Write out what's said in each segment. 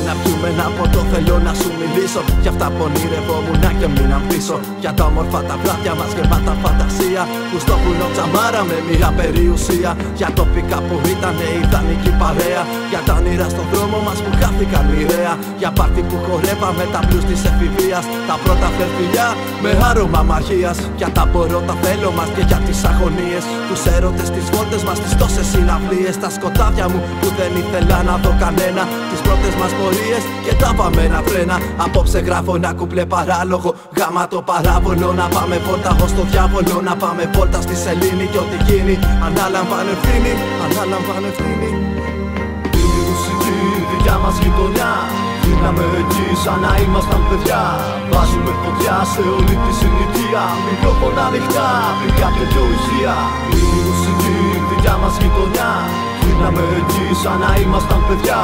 να πιούμε ένα ποτό θέλω να σου μιλήσω. Για αυτά που ονειρευόμουν και μείναν πίσω. Για τα όμορφα τα βράδια μας γεμάτα φαντασία, που στο βουνό τσαμάρα με μια περιουσία. Για τοπικά που ήταν η ιδανική παρέα. Για τα όνειρα στον δρόμο μας που χάθηκαν μοιραία. Για πάρτι που χορεύαμε τα blues της εφηβείας. Τα πρώτα φερφιλιά με άρωμα μαγείας. Για τα μπορώ τα θέλω μας και για τις αγωνίες. Τους έρωτες, τις βόλτες μας, τις τόσες συναυλίες. Τα σκοτάδια μου που δεν ήθελα να δω κανένα. Τις πρώτες μας πορείες και τα βαμμένα τρένα. Απόψε γράφω ένα κουπλέ παράλογο, γάμα το παράβολο. Να πάμε βόλτα εγώ στο διάβολο. Να πάμε βόλτα στη σελήνη και ό,τι γίνει. Ανάλαμβανε ευθύνη, ανάλαμβανε ευθύνη. Η μουσική, δικιά μας γειτονιά. Γίναμε εκεί σαν να ήμασταν παιδιά. Βάζουμε φωτιά σε όλη τη συνοικία. Μικρόφωνα ανοιχτά, πριν κάποια πιο ηχεία. Η μουσική, δικιά μας γειτονιά. Γίναμε εκεί σαν να ήμασταν παιδιά.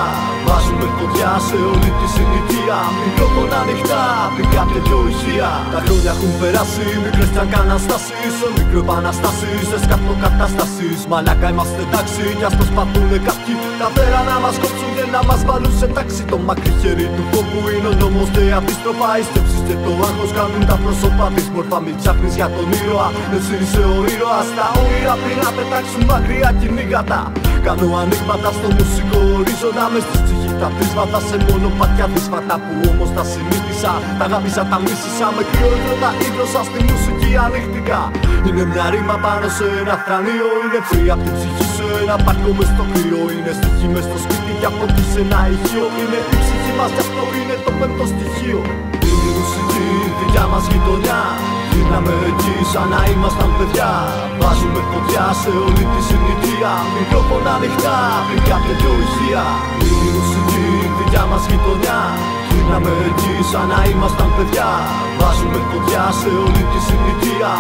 Βάζουμε φωτιά σε όλη τη συνοικία. Μικρόφωνα ανοιχτά, πριν κάποια πιο ηχεία. Τα χρόνια έχουν περάσει, μικρές κι αν κάναν στάσεις. Σε μικροεπαναστάσεις, σε σκατοκατάστασεις. Μαλάκα είμαστε εντάξει, κι ας προσπαθούνε κάποιοι κατέρα να μας κόψουν και να μας βάλουν σε τάξη. Το μακρύ χέρι του φόβου είναι ο νόμος και αντίστροφα. Οι σκέψεις και το άγχος κάνουν τα πρόσωπα δυσμορφά. Μην ψάχνεις για τον ήρωα, εσύ είσαι ο ήρωας. Τα όνειρα πριν να πετάξουν μακριά κυνήγατα. Κάνω ανοίγματα στο μουσικό ορίζοντα. Μες στη ψυχή τα πρίσματα σε μονοπάτια δύσβατα που όμως τα συνήθισα. Τα αγάπησα, τα μίσησα, με κρύο έρωτα ίδρωσα στη μουσική ανοίχτηκα. Είναι μια ρήμα πάνω σε ένα θρανείο. Είναι free απ' την ψυχή σε ένα πάρκο μες στο κρύο. Είναι στοιχή μες στο σπίτι και από εκεί σε ένα ηχείο. Είναι η ψυχή μας κι αυτό είναι το πέμπτο στοιχείο. Είναι η μουσική, δικιά μας γειτονιά. Γίναμε εκεί σαν να ήμασταν παιδιά. Βάζουμε φωτιά σε όλη τη συνοικία. Μικρόφωνα ανοιχτά, πριν κάποια πιο ηχεία. Είναι η μουσική, δικιά μας γειτονιά. Γίναμε εκεί σαν να ήμασταν παιδιά. Βάζουμε φωτιά σε όλη τη συνοικία.